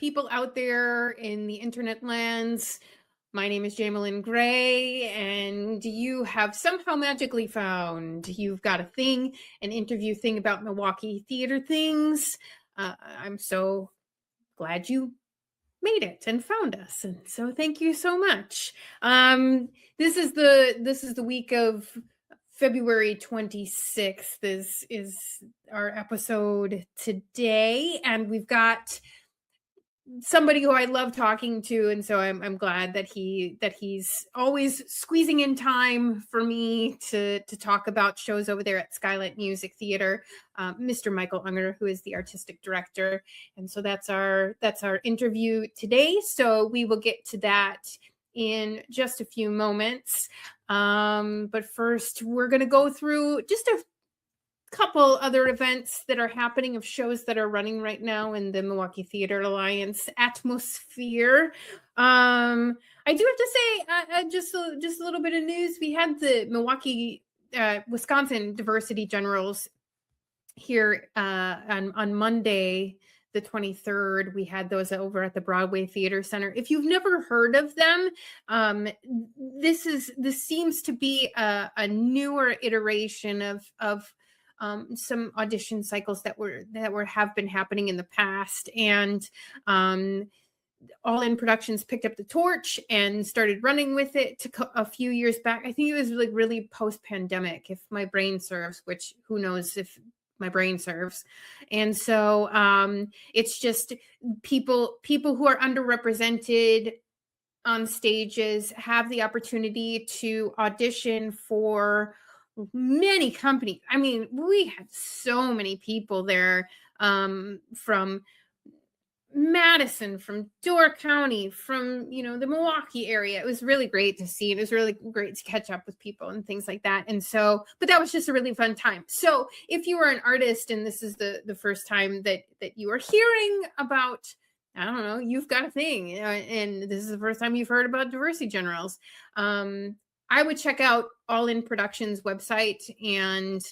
people out there in the internet lands. My name is Jaimelyn Gray, and you have somehow magically found you've got a thing, an interview thing about Milwaukee theater things. I'm so glad you made it and found us, and so thank you so much. This is the week of February 26th is our episode today, and we've got somebody who I love talking to, and so I'm glad that he's always squeezing in time for me to talk about shows over there at Skylight Music Theater, Mr. Michael Unger, who is the artistic director, and so that's our interview today. So we will get to that in just a few moments, but first we're going to go through just a couple other events that are happening, of shows that are running right now in the Milwaukee Theatre Alliance atmosphere. I do have to say, just a little bit of news. We had the Milwaukee, Wisconsin Diversity Generals here on Monday, the 23rd. We had those over at the Broadway Theater Center. If you've never heard of them, this seems to be a newer iteration of some audition cycles that have been happening in the past, and All In Productions picked up the torch and started running with it a few years back. I think it was like really post-pandemic, if my brain serves, which who knows if my brain serves. And so it's just people who are underrepresented on stages have the opportunity to audition for many companies. I mean, we had so many people there, from Madison, from Door County, from, the Milwaukee area. It was really great to see. It was really great to catch up with people and things like that. And so, but that was just a really fun time. So if you are an artist and this is the first time that you are hearing about, I don't know, you've got a thing, and this is the first time you've heard about Diversity Generals, I would check out All In Productions website and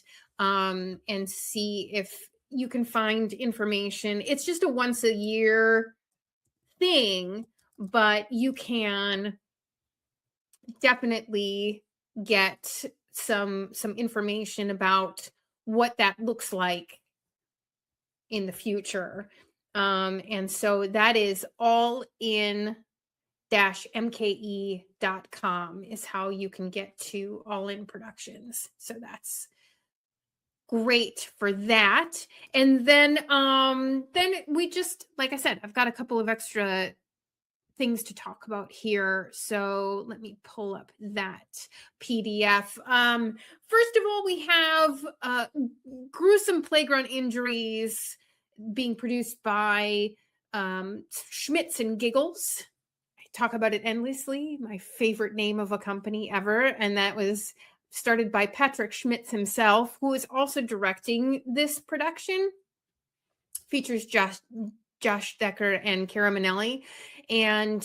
see if you can find information. It's just a once a year thing, but you can definitely get some information about what that looks like in the future. And so that is allin-mke.com is how you can get to All In Productions. So that's great for that. And then we just, like I said, I've got a couple of extra things to talk about here. So let me pull up that PDF. First of all, we have gruesome playground injuries being produced by Schmitz and Giggles. I talk about it endlessly. My favorite name of a company ever. And that was started by Patrick Schmitz himself, who is also directing this production. Features Josh Decker and Cara Minnelli. And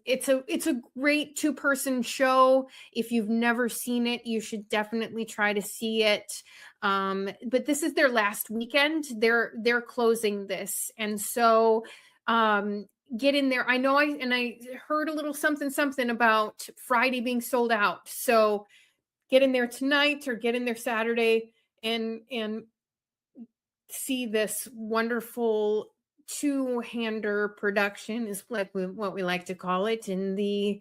it's a great two-person show. If you've never seen it, you should definitely try to see it. But this is their last weekend. They're closing this. And so get in there. I know I heard a little something about Friday being sold out. So get in there tonight or get in there Saturday and see this wonderful two-hander production, is what we like to call it in the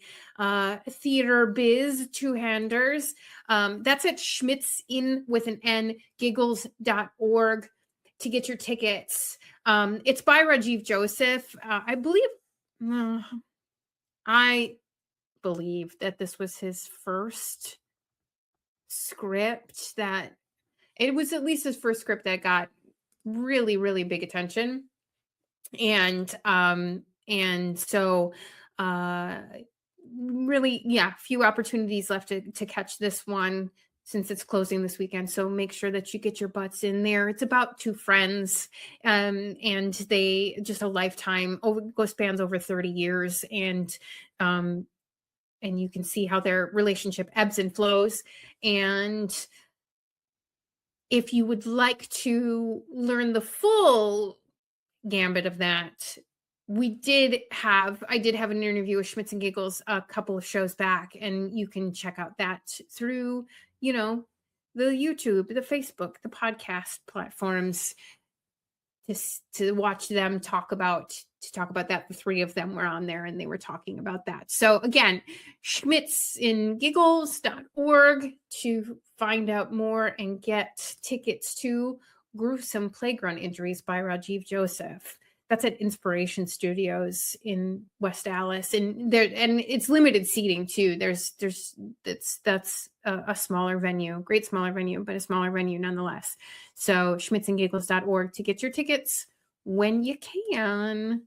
theater biz, two-handers. That's at Schmitz, in with an N, giggles.org to get your tickets. It's by Rajiv Joseph. I believe that this was his first script, that it was at least his first script that got really, really big attention. And so really, few opportunities left to catch this one since it's closing this weekend. So make sure that you get your butts in there. It's about two friends, and they just a lifetime, spans over 30 years. And you can see how their relationship ebbs and flows. And if you would like to learn the full gambit of that, I did have an interview with Schmitz and Giggles a couple of shows back, and you can check out that through, the YouTube, the Facebook, the podcast platforms to watch them talk about that. The three of them were on there and they were talking about that. So again, schmitzandgiggles.org to find out more and get tickets to Gruesome Playground Injuries by Rajiv Joseph. That's at Inspiration Studios in West Allis, and it's limited seating too. That's a smaller venue, great smaller venue, but a smaller venue nonetheless. So schmitzandgiggles.org to get your tickets when you can.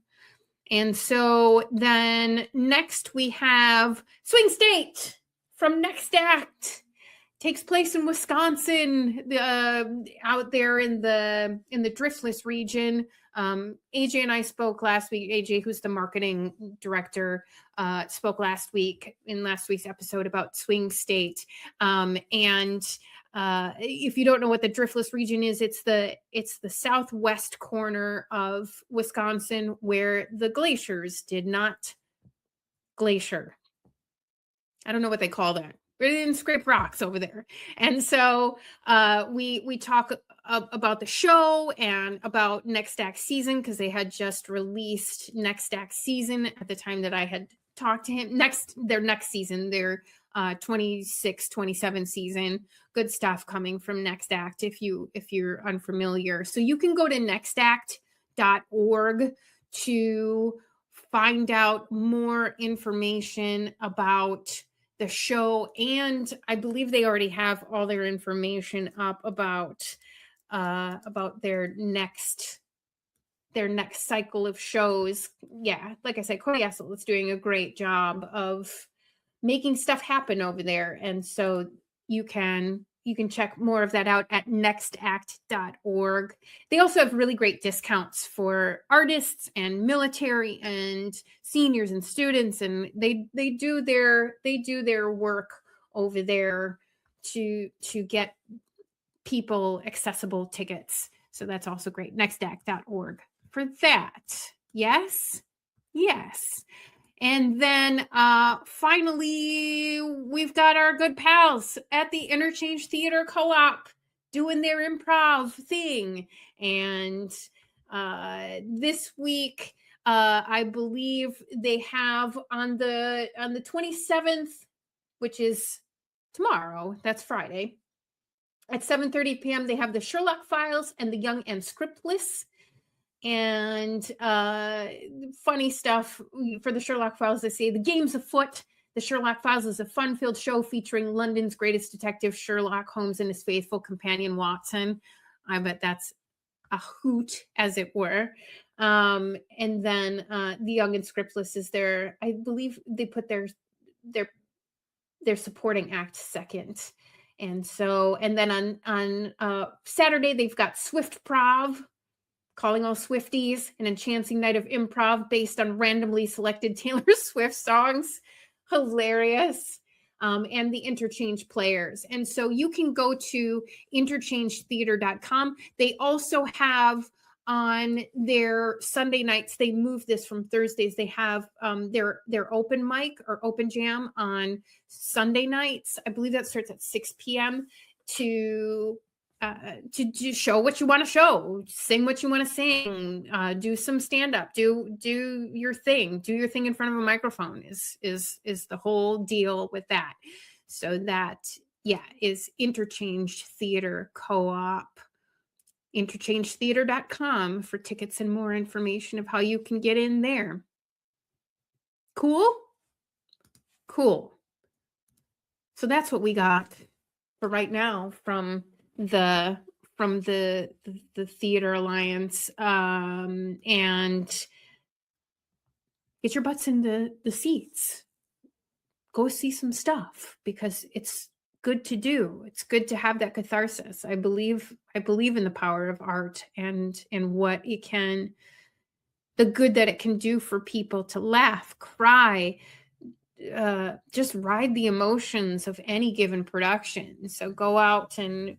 And so then next we have Swing State from Next Act. Takes place in Wisconsin, out there in the Driftless region. AJ and I spoke last week. AJ, who's the marketing director, spoke last week in last week's episode about Swing State. And if you don't know what the Driftless region is, it's the southwest corner of Wisconsin where the glaciers did not glacier. I don't know what they call that. They didn't scrape rocks over there. And so we talk about the show and about Next Act season, because they had just released Next Act season at the time that I had talked to him. Their next season, their 26-27 season. Good stuff coming from Next Act if you're unfamiliar. So you can go to nextact.org to find out more information about the show, and I believe they already have all their information up about their next cycle of shows. Yeah, like I said, Cody Essel is doing a great job of making stuff happen over there, and so you can check more of that out at nextact.org. They also have really great discounts for artists and military and seniors and students, and they do their work over there to get people accessible tickets. So that's also great. Nextact.org for that. Yes. And then finally, we've got our good pals at the Interchange Theater Co-op doing their improv thing. And this week, I believe they have on the 27th, which is tomorrow, that's Friday, at 7:30 p.m., they have the Sherlock Files and the Young and Scriptless. And funny stuff for the Sherlock Files. They say the game's afoot. The Sherlock Files is a fun-filled show featuring London's greatest detective Sherlock Holmes and his faithful companion Watson. I bet that's a hoot, as it were. And then the Young and Scriptless is their, I believe they put their supporting act second. And so, and then on Saturday they've got Swift Prov, calling all Swifties, an enchanting night of improv based on randomly selected Taylor Swift songs. Hilarious. And the Interchange Players. And so you can go to interchangetheater.com. They also have on their Sunday nights, they moved this from Thursdays. They have their open mic or open jam on Sunday nights. I believe that starts at 6 p.m. to show what you want to show, sing what you want to sing, do some stand-up, do your thing in front of a microphone is the whole deal with that. So that, is Interchange Theater Co-op, interchangetheater.com for tickets and more information of how you can get in there. Cool. So that's what we got for right now from the Theatre Alliance, and get your butts in the seats. Go see some stuff, because it's good to do. It's good to have that catharsis. I believe in the power of art and what it can, the good that it can do for people to laugh, cry, just ride the emotions of any given production. So go out and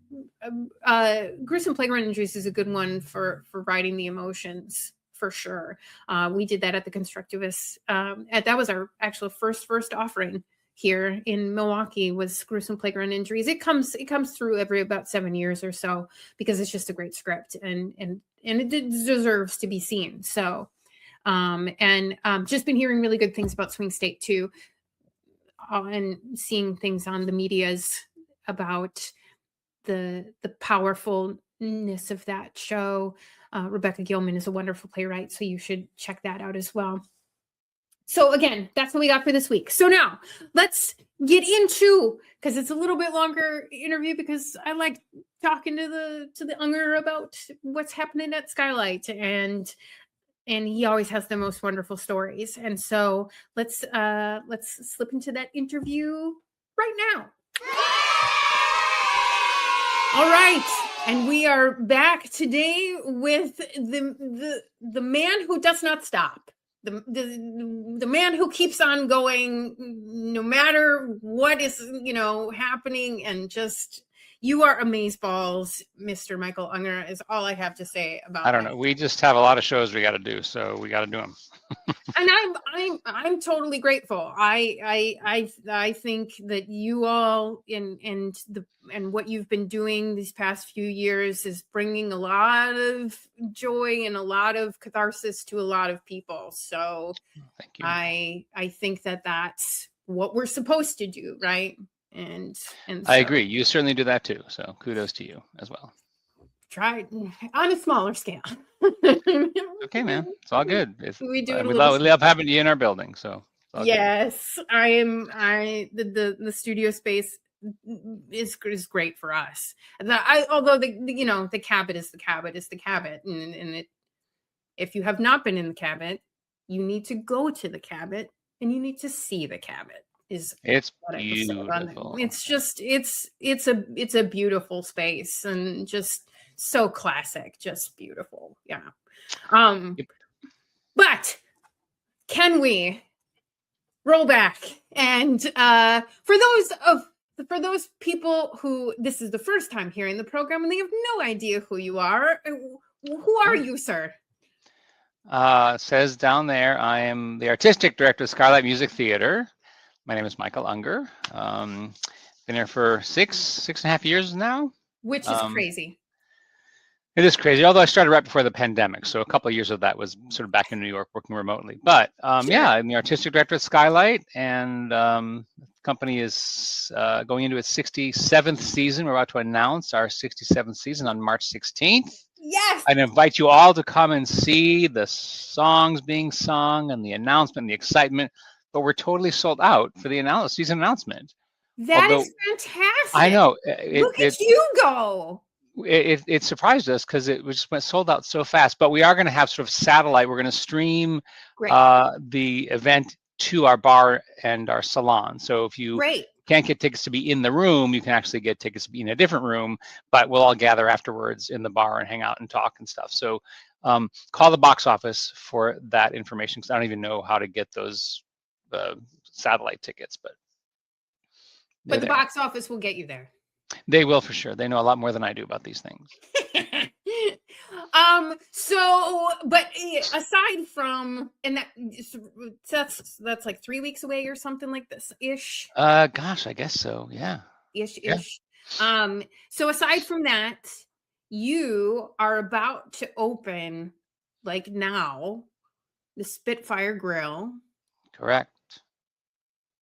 Gruesome Playground Injuries is a good one for riding the emotions for sure. We did that at the Constructivist. That was our actual first offering here in Milwaukee, was Gruesome Playground Injuries. It comes through every about 7 years or so, because it's just a great script, and it deserves to be seen. So, just been hearing really good things about Swing State too, and seeing things on the medias about the powerfulness of that show. Rebecca Gilman is a wonderful playwright, so you should check that out as well. So again, that's what we got for this week. So now let's get into, because it's a little bit longer interview, because I like talking to the Unger about what's happening at Skylight, and he always has the most wonderful stories. And so let's slip into that interview right now. All right, and we are back today with the man who does not stop. The man who keeps on going no matter what is happening, and just, you are amazeballs, Mr. Michael Unger, is all I have to say about. I don't know. We just have a lot of shows we got to do, so we got to do them. And I'm totally grateful. I think that you all and what you've been doing these past few years is bringing a lot of joy and a lot of catharsis to a lot of people. So thank you. I think that that's what we're supposed to do, right? And I agree. You certainly do that too. So kudos to you as well. Try on a smaller scale. Okay, man. It's all good. We do it. We love having you in our building. So yes, good. The studio space is great for us. Although the Cabot is the Cabot, and if you have not been in the Cabot, you need to go to the Cabot and you need to see the Cabot. It's beautiful. It's just it's a beautiful space, and just so classic, just beautiful. Yeah. But can we roll back and for those people who this is the first time hearing the program and they have no idea who you are, who are you, sir? It says down there, I am the artistic director of Skylight Music Theater. My name is Michael Unger. Been here for six and a half years now. Which is crazy. It is crazy, although I started right before the pandemic, so a couple of years of that was sort of back in New York working remotely. But sure. Yeah, I'm the artistic director at Skylight, and the company is going into its 67th season. We're about to announce our 67th season on March 16th. Yes! I'd invite you all to come and see the songs being sung and the announcement and the excitement, but we're totally sold out for the season announcement. That is fantastic. I know. Look at you go. It surprised us because it just went sold out so fast. But we are going to have sort of satellite. We're going to stream the event to our bar and our salon. So if you can't get tickets to be in the room, you can actually get tickets to be in a different room. But we'll all gather afterwards in the bar and hang out and talk and stuff. So call the box office for that information, because I don't even know how to get those satellite tickets. But the box office will get you there. They will for sure. They know a lot more than I do about these things. But aside from, and that's like 3 weeks away or something like this ish. Gosh, I guess so. Yeah. Ish. So aside from that, you are about to open, like now, the Spitfire Grill. Correct.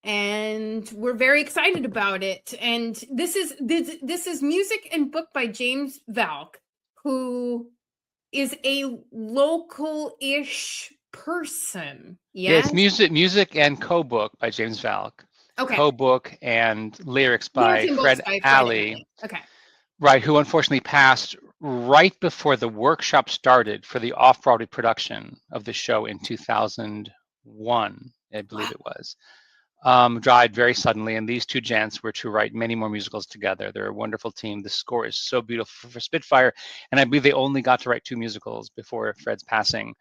And we're very excited about it. And this is music and book by James Valcq, who is a local-ish person. Yes? Yeah, it's music and co-book by James Valcq. Okay. Co-book and lyrics by Fred Alley. Okay. Right, who unfortunately passed right before the workshop started for the off-Broadway production of the show in 2001, I believe it was. Died very suddenly, and these two gents were to write many more musicals together. They're a wonderful team. The score is so beautiful for Spitfire, and I believe they only got to write 2 musicals before Fred's passing.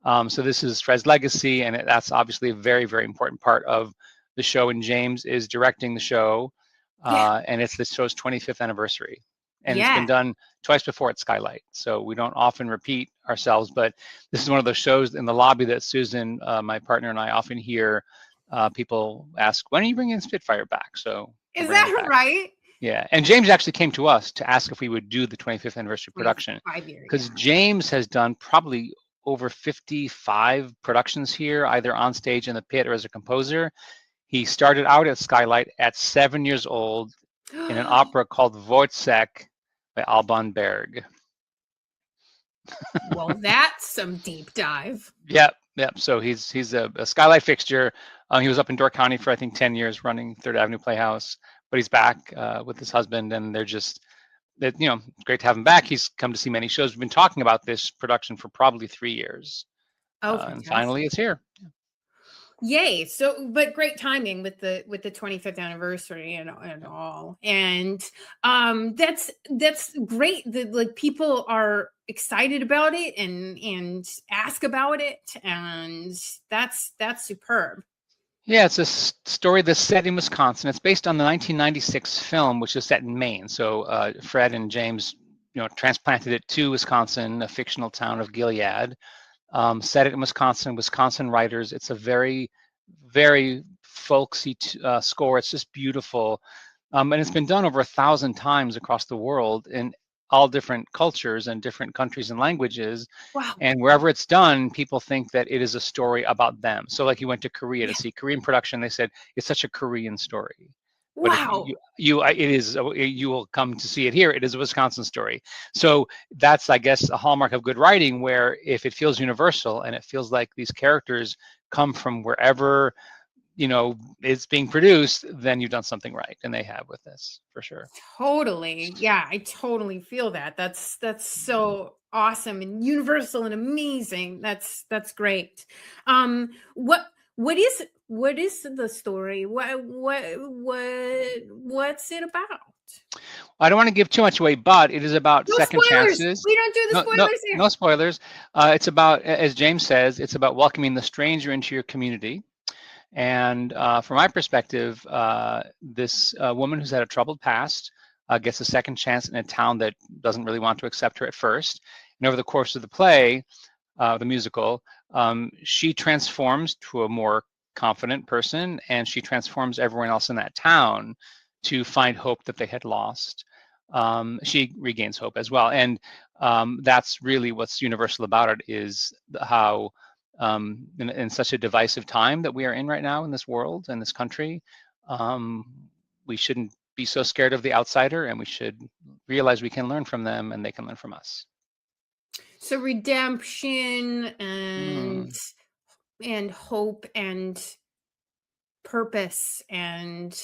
So this is Fred's legacy, and that's obviously a very, very important part of the show, and James is directing the show, and it's the show's 25th anniversary. and it's been Yeah. done twice before at Skylight. So we don't often repeat ourselves, but this is one of those shows in the lobby that Susan, my partner, and I often hear people ask, when are you bringing Spitfire back? So we're Is bringing it that back. right? Yeah, and James actually came to us to ask if we would do the 25th anniversary production, 5 year, because yeah. James has done probably over 55 productions here, either on stage in the pit or as a composer. He started out at Skylight at 7 years old in an opera called Wojciech by Alban Berg. Well, that's some deep dive. Yep. So he's a Skylight fixture. He was up in Door County for I think 10 years running Third Avenue Playhouse, but he's back with his husband, and they're just that it's great to have him back. He's come to see many shows. We've been talking about this production for probably 3 years, Oh, and finally fantastic. it's here. Yay. So, but great timing with the 25th anniversary and all. And that's great that like people are excited about it and ask about it, and that's superb. Yeah, it's a story that's set in Wisconsin. It's based on the 1996 film, which is set in Maine. So Fred and James, transplanted it to Wisconsin, a fictional town of Gilead. Set it in Wisconsin, Wisconsin writers. It's a very, very folksy score. It's just beautiful. And it's been done over 1,000 times across the world in all different cultures and different countries and languages. Wow. And wherever it's done, people think that it is a story about them. So like you went to Korea to see Korean production, they said it's such a Korean story. But if Wow. you will come to see it here. It is a Wisconsin story. So that's, I guess, a hallmark of good writing, where if it feels universal and it feels like these characters come from wherever it's being produced, then you've done something right, and they have with this for sure. Totally. Yeah, I totally feel that. That's so awesome and universal and amazing. That's great. What is the story? What's it about? I don't want to give too much away, but it is about No second spoilers. chances. We don't do the spoilers here. No spoilers. It's about, as James says, it's about welcoming the stranger into your community. And from my perspective, this woman who's had a troubled past gets a second chance in a town that doesn't really want to accept her at first. And over the course of the play, the musical, she transforms to a more confident person, and she transforms everyone else in that town to find hope that they had lost. She regains hope as well. And that's really what's universal about it, is how in such a divisive time that we are in right now in this world and this country, we shouldn't be so scared of the outsider, and we should realize we can learn from them and they can learn from us. So redemption and hope and purpose and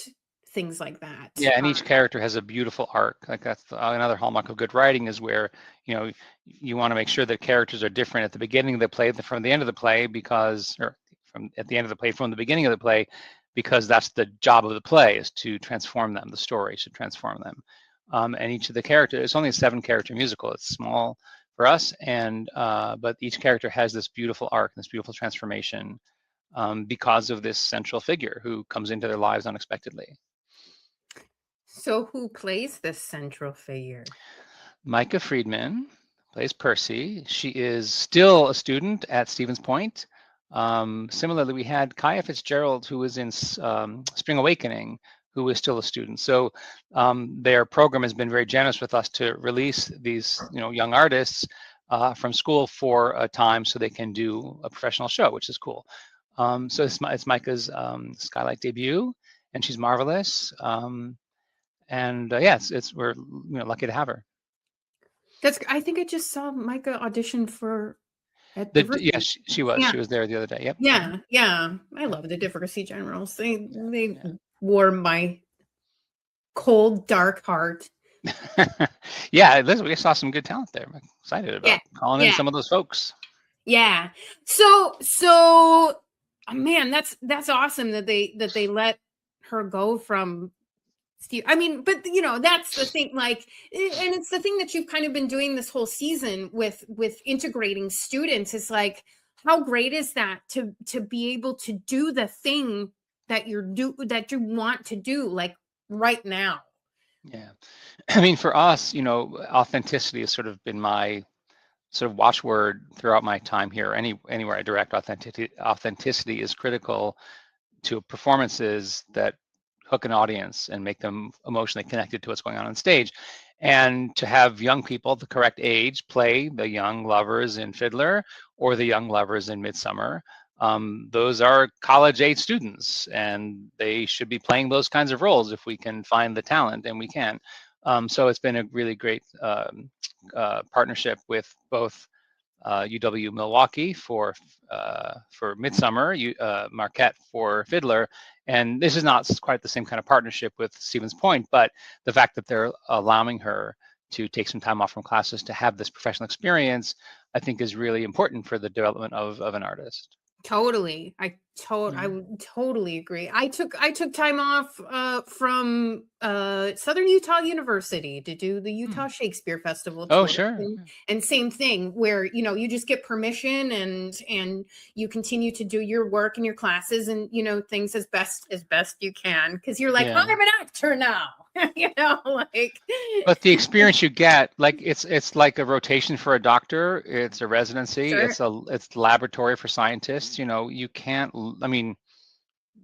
things like that. Yeah, and each character has a beautiful arc. Like that's another hallmark of good writing, is where you want to make sure that characters are different at the beginning of the play from the end of the play, at the end of the play from the beginning of the play, because that's the job of the play, is to transform them. The story should transform them. And each of the characters, it's only a 7-character musical. It's small for us, and but each character has this beautiful arc, this beautiful transformation, because of this central figure who comes into their lives unexpectedly. So who plays this central figure? Micah Friedman plays Percy. She is still a student at Stevens Point. Similarly, we had Kaya Fitzgerald, who was in Spring Awakening, who is still a student. So their program has been very generous with us to release these young artists from school for a time so they can do a professional show, which is cool. So it's Micah's Skylight debut, and she's marvelous. And we're lucky to have her. I think I just saw Micah audition for Yes, she was. Yeah. She was there the other day. Yep. Yeah. I love the Diversity Generals. They warm my cold, dark heart. Yeah, we saw some good talent there. I'm excited about calling in some of those folks. Yeah. So, man, that's awesome that they let her go from Steve. I mean, but that's the thing, like, and it's the thing that you've kind of been doing this whole season with integrating students. Is like, how great is that to be able to do the thing that you want to do, like right now, Yeah. I mean, for us, you know, authenticity has sort of been my sort of watchword throughout my time here. Anywhere I direct, authenticity is critical to performances that hook an audience and make them emotionally connected to what's going on stage. And to have young people the correct age play the young lovers in Fiddler or the young lovers in Midsummer, those are college age students, and they should be playing those kinds of roles if we can find the talent, and we can. So it's been a really great partnership with both UW Milwaukee for Midsummer, Marquette for Fiddler, and this is not quite the same kind of partnership with Stevens Point, but the fact that they're allowing her to take some time off from classes to have this professional experience, I think, is really important for the development of an artist. Totally. I would totally agree. I took time off from Southern Utah University to do the Utah Shakespeare Festival Oh, tour. sure. And same thing where, you know, you just get permission and you continue to do your work and your classes and, you know, things as best you can, because you're like, Yeah. I'm an actor now. You know, like, but the experience you get, like, it's like a rotation for a doctor, it's a residency, sure. it's laboratory for scientists. You know, you can't, I mean,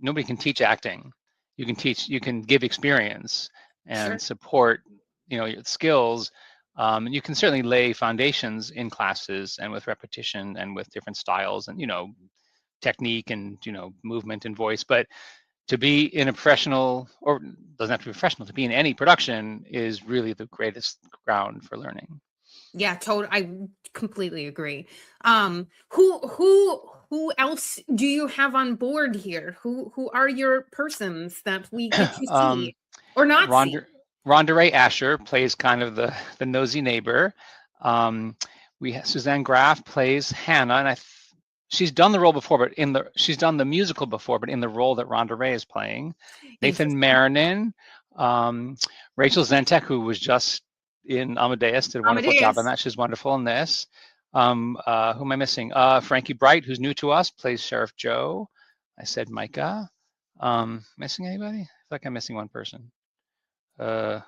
nobody can teach acting. You can give experience and Sure. support, you know, your skills. And you can certainly lay foundations in classes and with repetition and with different styles and, you know, technique and, you know, movement and voice. But to be in a professional, or doesn't have to be professional, to be in any production is really the greatest ground for learning. Yeah, totally. I completely agree. Who else do you have on board here? Who are your persons that we get to see or not see? Rhonda Ray Asher plays kind of the nosy neighbor. We have Suzanne Graff plays Hannah, and she's done the role before, but she's done the musical before, but in the role that Rhonda Ray is playing. Nathan Marinin, Rachel Zentek, who was just in Amadeus, did a wonderful job on that. She's wonderful in this. Who am I missing? Frankie Bright, who's new to us, plays Sheriff Joe. I said Micah. Missing anybody? I feel like I'm missing one person. I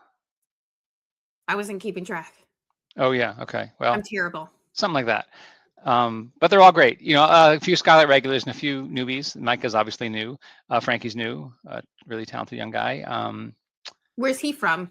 wasn't keeping track. Oh yeah, okay. Well, I'm terrible. Something like that. But they're all great. You know, a few Skylight regulars and a few newbies. Micah's obviously new. Frankie's new. Really talented young guy. Where's he from?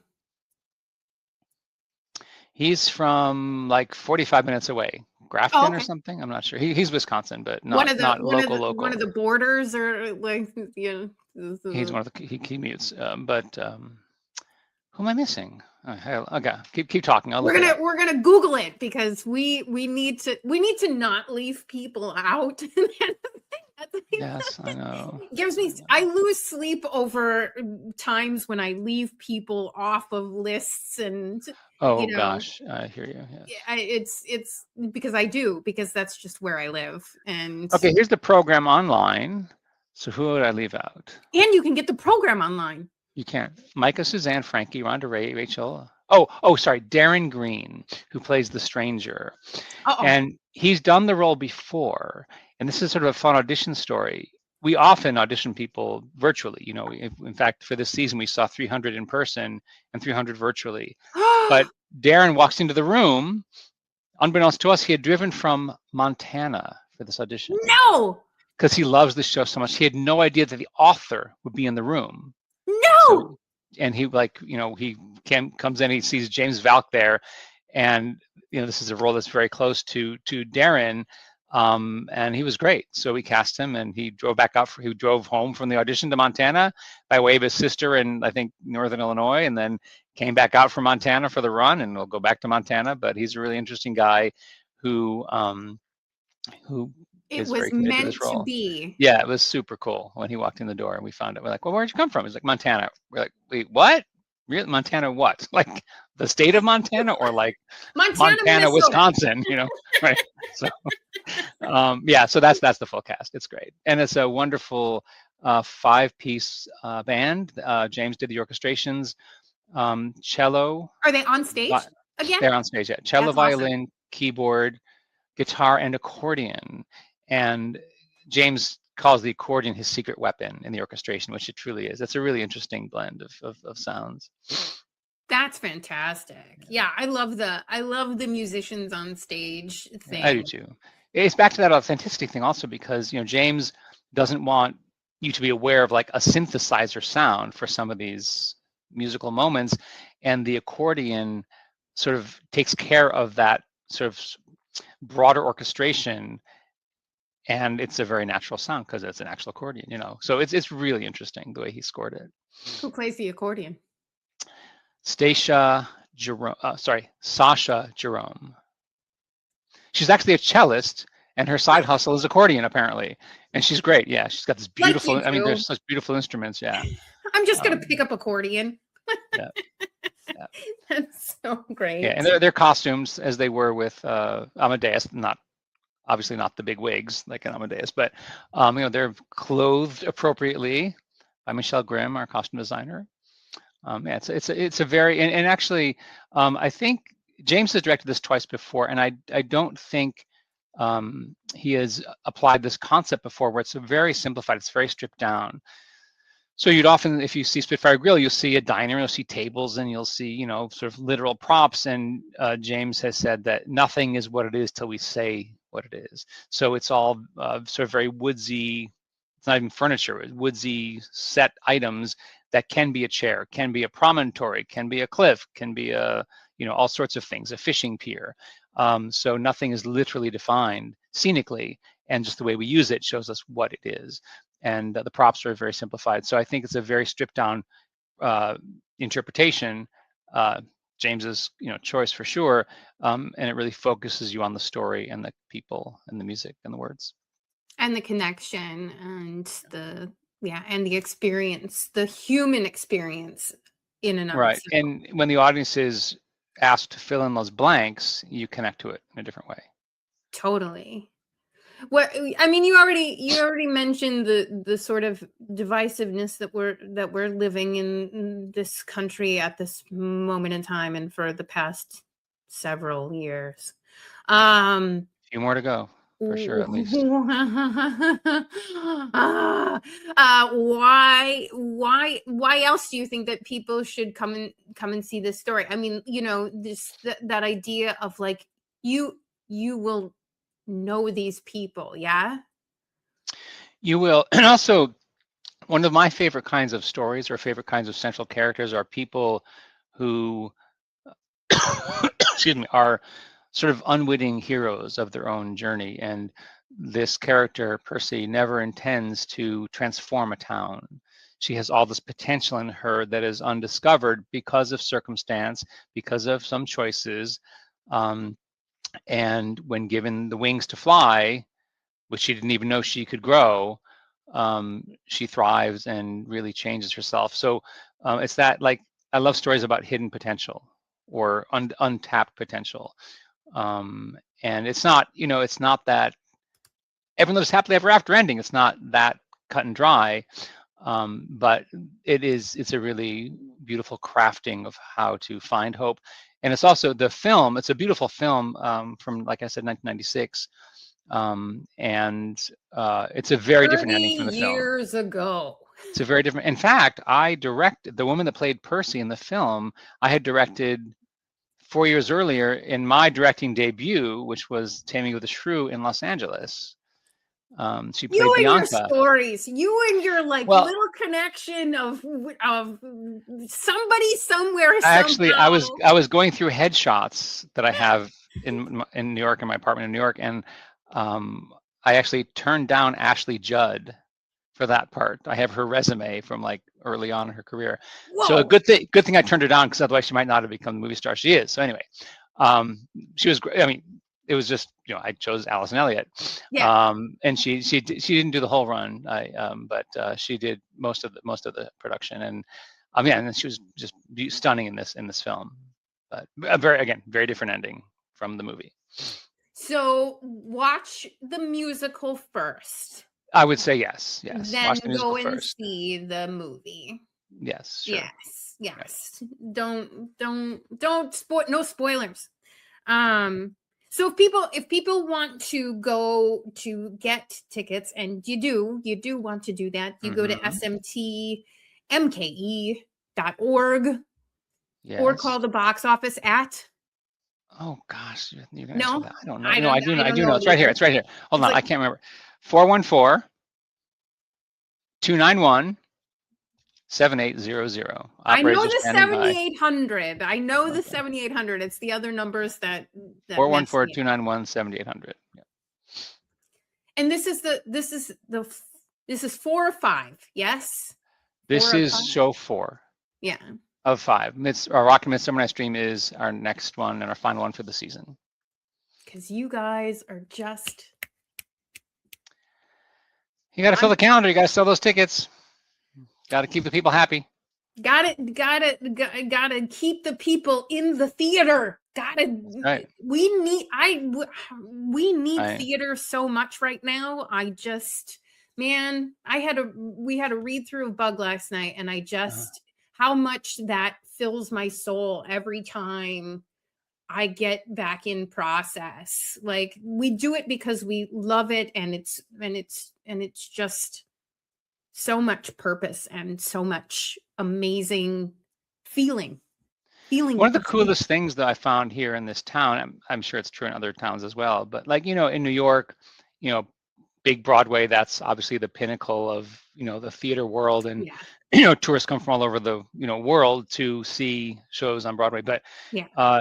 He's from like 45 minutes away. Grafton or something. I'm not sure. He's Wisconsin, but not local. One of the borders, or like, you know. He's one of the he commutes. But who am I missing? Okay, keep talking. We're gonna Google it, because we need to not leave people out. Yes, I know. I lose sleep over times when I leave people off of lists, and oh, you know, gosh, I hear you. Yes. It's because that's just where I live. And okay, here's the program online. So who would I leave out? And you can get the program online. You can't. Micah, Suzanne, Frankie, Rhonda Ray, Rachel. Oh, sorry, Darren Green, who plays the stranger. And he's done the role before. And this is sort of a fun audition story. We often audition people virtually. You know, in fact, for this season, we saw 300 in person and 300 virtually. But Darren walks into the room. Unbeknownst to us, he had driven from Montana for this audition. No! Because he loves the show so much. He had no idea that the author would be in the room. No! So, and he, like, you know, he comes in, he sees James Valcq there, and, you know, this is a role that's very close to Darren, and he was great. So we cast him, and he drove home from the audition to Montana by way of his sister in, I think, Northern Illinois, and then came back out from Montana for the run, and we'll go back to Montana. But he's a really interesting guy who it was meant to be. Yeah, it was super cool when he walked in the door and we found it. We're like, well, where'd you come from? He's like, Montana. We're like, wait, what? Really? Montana what? Like the state of Montana, or like Montana, Wisconsin, you know? Right. So yeah, so that's the full cast. It's great. And it's a wonderful 5-piece band. James did the orchestrations. Cello. Are they on stage again? They're on stage, yeah. Cello, violin, keyboard, guitar, and accordion. And James calls the accordion his secret weapon in the orchestration, which it truly is. It's a really interesting blend of sounds. That's fantastic. Yeah, I love the musicians on stage I do thing. too. It's back to that authenticity thing also, because James doesn't want you to be aware of like a synthesizer sound for some of these musical moments, and the accordion sort of takes care of that sort of broader orchestration, and it's a very natural sound because it's an actual accordion. So it's really interesting the way he scored it. Who plays the accordion? Sasha Jerome. She's actually a cellist, and her side hustle is accordion, apparently. And she's great. Yeah, she's got this Like beautiful. you I mean, do. there's such beautiful instruments. Yeah. I'm just gonna pick up accordion. Yeah. Yeah. That's so great. Yeah, and their costumes, as they were with Amadeus, obviously not the big wigs like in Amadeus, but they're clothed appropriately by Michelle Grimm, our costume designer. Yeah, it's a very and actually, I think James has directed this twice before, and I don't think he has applied this concept before, where it's very simplified. It's very stripped down. So you'd often, if you see Spitfire Grill, you'll see a diner, you'll see tables, and you'll see sort of literal props. And James has said that nothing is what it is till we say what it is. So it's all sort of very woodsy. It's not even furniture; it's woodsy set items that can be a chair, can be a promontory, can be a cliff, can be all sorts of things, a fishing pier. So nothing is literally defined scenically, and just the way we use it shows us what it is. And the props are very simplified. So I think it's a very stripped down interpretation, James's choice for sure, and it really focuses you on the story and the people and the music and the words. And the connection and the experience, the human experience in and of Right. itself. And when the audience is asked to fill in those blanks, you connect to it in a different way. Totally. What I mean, you already mentioned the sort of divisiveness that we're living in this country at this moment in time and for the past several years. A few more to go, for sure, at least. Why else do you think that people should come and see this story? I mean, that idea of like you will know these people, yeah? You will. And also, one of my favorite kinds of stories or favorite kinds of central characters are people who excuse me, are sort of unwitting heroes of their own journey. And this character, Percy, never intends to transform a town. She has all this potential in her that is undiscovered because of circumstance, because of some choices. And when given the wings to fly, which she didn't even know she could grow, she thrives and really changes herself. So it's that, like, I love stories about hidden potential or untapped potential. And it's not, it's not that everyone lives happily ever after ending. It's not that cut and dry, but it's a really beautiful crafting of how to find hope. And it's also the film. It's a beautiful film from, like I said, 1996. And it's a very different ending from the film. 30 years ago. It's a very different. In fact, I directed the woman that played Percy in the film. I had directed 4 years earlier in my directing debut, which was Taming of the Shrew in Los Angeles. She played You and Bianca. your stories, you and your little connection of somebody somewhere. Actually, I was going through headshots that I have in New York, in my apartment in New York, and I actually turned down Ashley Judd for that part. I have her resume from like early on in her career. Whoa. So a good thing I turned her down, because otherwise she might not have become the movie star she is. So anyway, she was great. I mean, it was just, I chose Allison Elliott. Yeah. And she didn't do the whole run, but she did most of the production, and and she was just stunning in this film. But very different ending from the movie. So watch the musical first. I would say yes. Then watch the musical go and first. See the movie. Yes. Sure. Yes. Right. Don't spoil. No spoilers. So if people want to go to get tickets, and you do want to do that, you go to smtmke.org. Or Yes. call the box office at. Oh gosh, you're gonna ask for No, that. I don't know. I No, don't. I do know. I I don't do know know. it It's right here. either. It's right here. Hold It's on. like I can't remember. 414 291 7800. I know Operators are the standing by. 7800. I know the Okay. 7800. It's the other numbers that 414 mess me up. 291 7800. Yeah. And this is 4 or 5. Yes, This 4 or 5. is show 4 Yeah, of 5. Our Rock and Midsummer Night's Dream is our next one and our final one for the season. because you guys are just. You got to fill the calendar. You got to sell those tickets. Got to keep the people happy. Gotta keep the people in the theater. Right. We need Right. theater so much right now. Man, we had a read through of Bug last night, and how much that fills my soul every time I get back in process. Like, we do it because we love it, and it's just so much purpose and so much amazing feeling. One of the coolest things that I found here in this town, I'm sure it's true in other towns as well, but like, in New York, big Broadway, that's obviously the pinnacle of, the theater world. And, tourists come from all over the, world to see shows on Broadway. But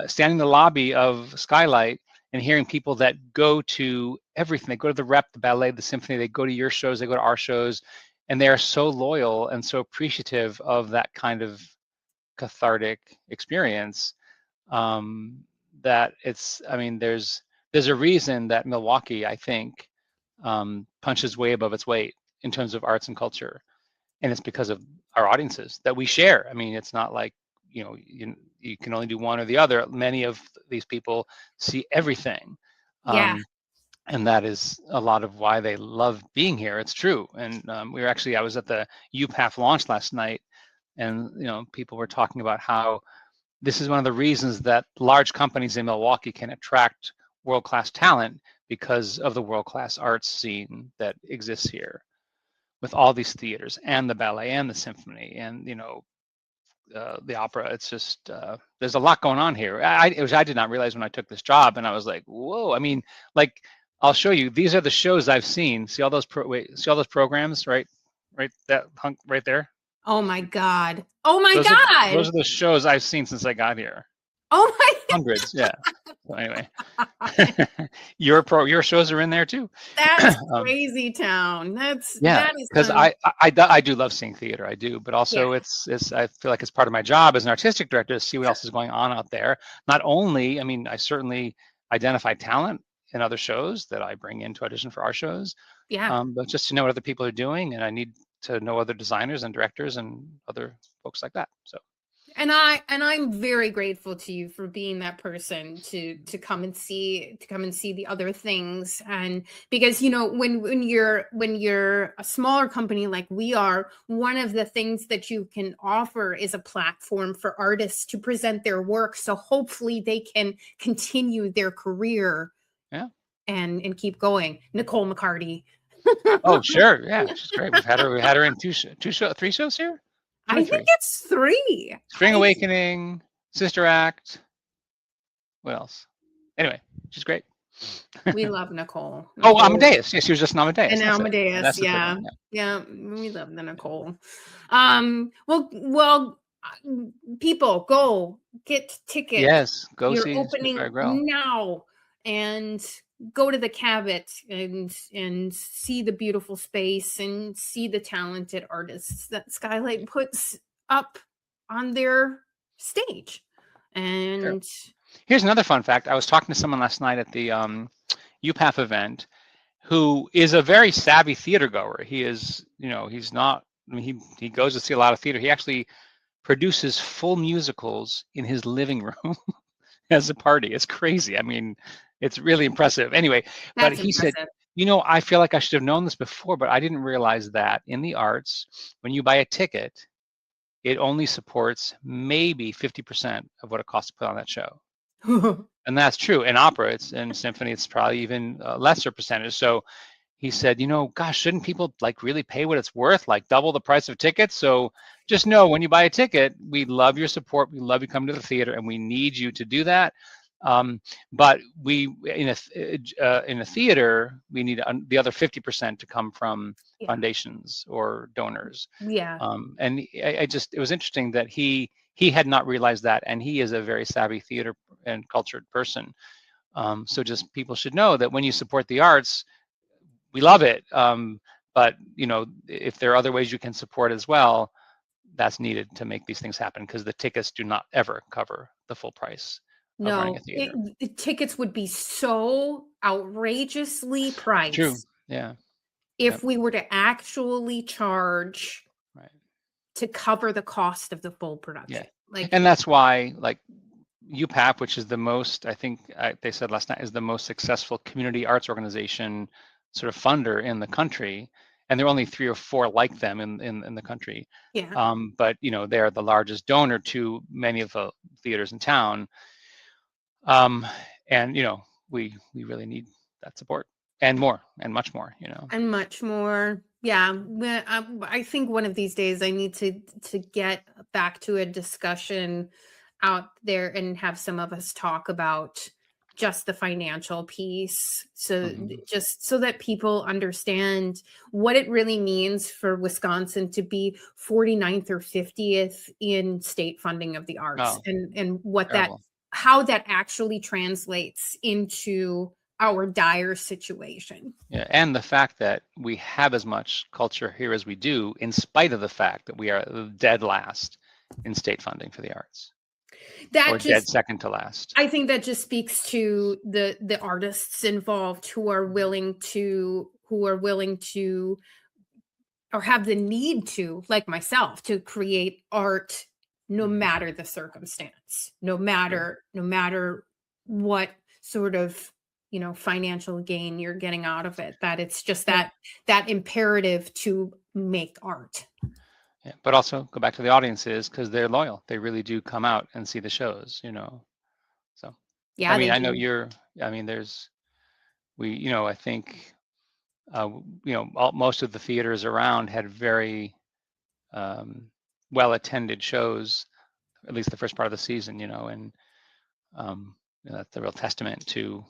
standing in the lobby of Skylight and hearing people that go to everything, they go to the Rep, the ballet, the symphony, they go to your shows, they go to our shows, and they are so loyal and so appreciative of that kind of cathartic experience, that there's a reason that Milwaukee, I think, punches way above its weight in terms of arts and culture, and it's because of our audiences that we share. I mean, it's not like you can only do one or the other. Many of these people see everything, and that is a lot of why they love being here. It's true. And I was at the UPAF launch last night, and people were talking about how this is one of the reasons that large companies in Milwaukee can attract world-class talent, because of the world-class arts scene that exists here, with all these theaters and the ballet and the symphony and the opera. It's just there's a lot going on here. I did not realize when I took this job, and I was like, whoa. I mean, like, I'll show you. These are the shows I've seen. See all those programs, right? That hunk right there. Oh my God. Oh my God. Those are the shows I've seen since I got here. Oh my God. Hundreds, yeah. So anyway, your shows are in there too. That's crazy town. That is because I do love seeing theater. I do, but also it's I feel like it's part of my job as an artistic director to see what else is going on out there. Not only, I mean, I certainly identify talent in other shows that I bring in to audition for our shows. But just to know what other people are doing, and I need to know other designers and directors and other folks like that. So. And I'm very grateful to you for being that person to come and see the other things. And because when you're a smaller company like we are, one of the things that you can offer is a platform for artists to present their work, so hopefully they can continue their career and keep going. Nicole McCarty. Oh sure, yeah, she's great. We had her in three shows here. I think it's 3. Spring Awakening, Sister Act. What else? Anyway, she's great. We love Nicole. Oh, Amadeus. Yes, she was just an Amadeus. And Amadeus, yeah. We love the Nicole. Well, people, go get tickets. Yes, go You're see opening Spitfire Grill now, and go to the Cabot and see the beautiful space and see the talented artists that Skylight puts up on their stage. And here's another fun fact. I was talking to someone last night at the UPAF event who is a very savvy theater goer. He is, he's not, I mean, he goes to see a lot of theater. He actually produces full musicals in his living room as a party. It's crazy. I mean, it's really impressive. Anyway, but he said, I feel like I should have known this before, but I didn't realize that in the arts, when you buy a ticket, it only supports maybe 50% of what it costs to put on that show. And that's true. In opera, and symphony, it's probably even a lesser percentage. So he said, gosh, shouldn't people like really pay what it's worth, like double the price of tickets? So just know when you buy a ticket, we love your support. We love you coming to the theater, and we need you to do that. But we in a theater, we need the other 50% to come from foundations or donors. Yeah. And it was interesting that he had not realized that, and he is a very savvy theater and cultured person. So just people should know that when you support the arts, we love it. But if there are other ways you can support as well, that's needed to make these things happen, because the tickets do not ever cover the full price of running a theater. The tickets would be so outrageously priced. True. Yeah. If we were to actually charge to cover the cost of the full production. Yeah. And that's why, like, UPAP, which is the most, I think they said last night, is the most successful community arts organization sort of funder in the country, and there are only 3 or 4 like them in the country. Yeah. But they are the largest donor to many of the theaters in town. And we really need that support, and more, and much more. And much more. Yeah. I think one of these days I need to get back to a discussion out there and have some of us talk about just the financial piece, just so that people understand what it really means for Wisconsin to be 49th or 50th in state funding of the arts, and what terrible. How that actually translates into our dire situation. Yeah, and the fact that we have as much culture here as we do, in spite of the fact that we are dead last in state funding for the arts. Or dead second to last. I think that just speaks to the artists involved who are willing to, or have the need to, like myself, to create art no matter the circumstance, no matter what sort of financial gain you're getting out of it. That it's just that imperative to make art. Yeah, but also go back to the audiences, because they're loyal. They really do come out and see the shows, So yeah, I mean, I know I think most of the theaters around had very well attended shows, at least the first part of the season, and that's a real testament to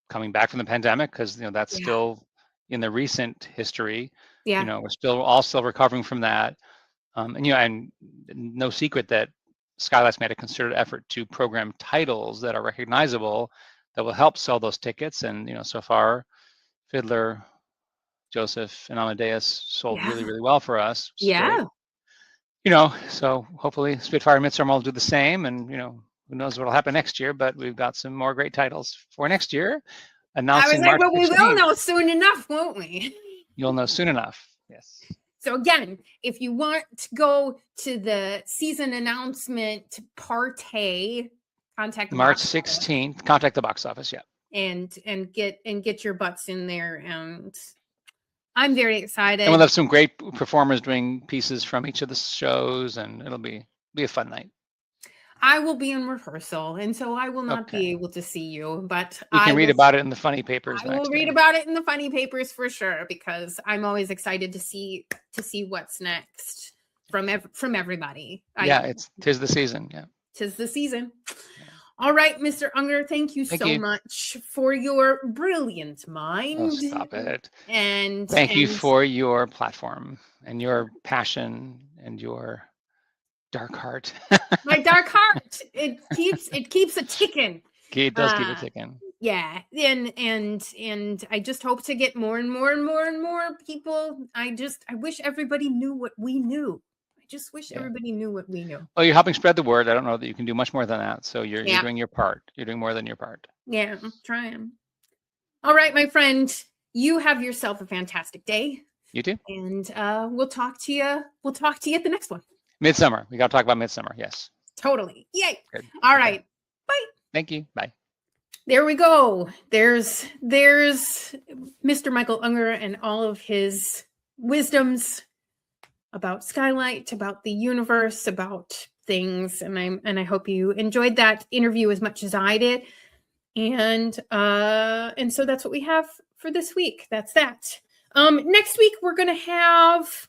coming back from the pandemic, because that's still in the recent history. We're still recovering from that. And no secret that Skylight's made a concerted effort to program titles that are recognizable, that will help sell those tickets. And so far, Fiddler, Joseph, and Amadeus sold really, really well for us. Yeah. So hopefully Spitfire and Midsommar will do the same. And who knows what'll happen next year? But we've got some more great titles for next year. Announcing March 16th. We will know soon enough, won't we? You'll know soon enough. Yes. So again, if you want to go to the season announcement party, contact the March 16th. Contact the box office. Yeah. And get your butts in there. And I'm very excited. And we'll have some great performers doing pieces from each of the shows, and it'll be a fun night. I will be in rehearsal, and so I will not be able to see you, but you can read about it in the funny papers. I will read about it in the funny papers for sure, because I'm always excited to see what's next from everybody. Tis the season. Yeah, tis the season. Yeah. All right, Mr. Unger, thank you so much for your brilliant mind. Oh, stop it. And thank you for your platform and your passion and your dark heart. My dark heart. It keeps a ticking. It does keep it ticking. Yeah. And I just hope to get more and more and more and more people. I wish everybody knew what we knew. I just wish everybody knew what we knew. Well, you're helping spread the word. I don't know that you can do much more than that. So you're doing your part. You're doing more than your part. Yeah, I'm trying. All right, my friend. You have yourself a fantastic day. You too. And we'll talk to you. We'll talk to you at the next one. Midsommar. We got to talk about Midsommar. Yes. Totally. Yay. Good. All right. Bye. Thank you. Bye. There we go. There's Mr. Michael Unger and all of his wisdoms about Skylight, about the universe, about things. And I hope you enjoyed that interview as much as I did. And so that's what we have for this week. That's that. Next week we're going to have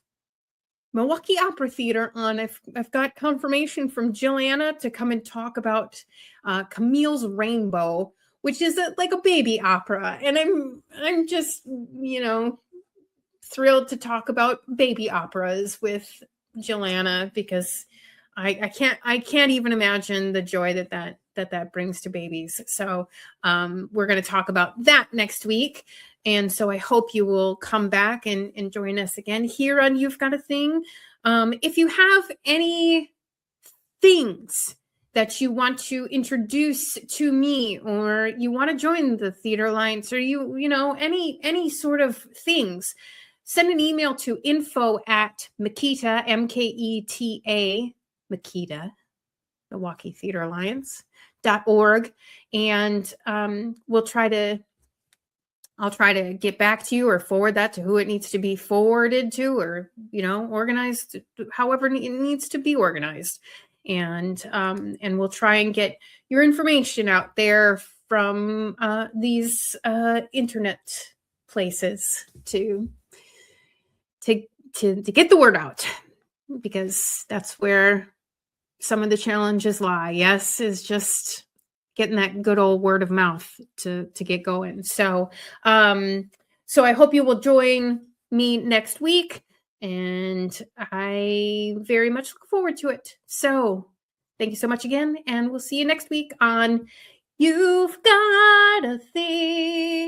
Milwaukee Opera Theater on. I've got confirmation from Joanna to come and talk about Camille's Rainbow, which is like a baby opera, and I'm just thrilled to talk about baby operas with Joanna, because I can't even imagine the joy that brings to babies. So we're going to talk about that next week. And so I hope you will come back and join us again here on You've Got a Thing. If you have any things that you want to introduce to me, or you want to join the Theatre Alliance, or any sort of things, send an email to info@Maketa, M-K-E-T-A, Maketa, Milwaukee Theatre Alliance.org, and I'll try to get back to you or forward that to who it needs to be forwarded to, or organized however it needs to be organized, and we'll try and get your information out there from these internet places to get the word out, because that's where some of the challenges lie. Yes, is just getting that good old word of mouth to get going. So I hope you will join me next week, and I very much look forward to it. So thank you so much again, and we'll see you next week on You've Got a Thing.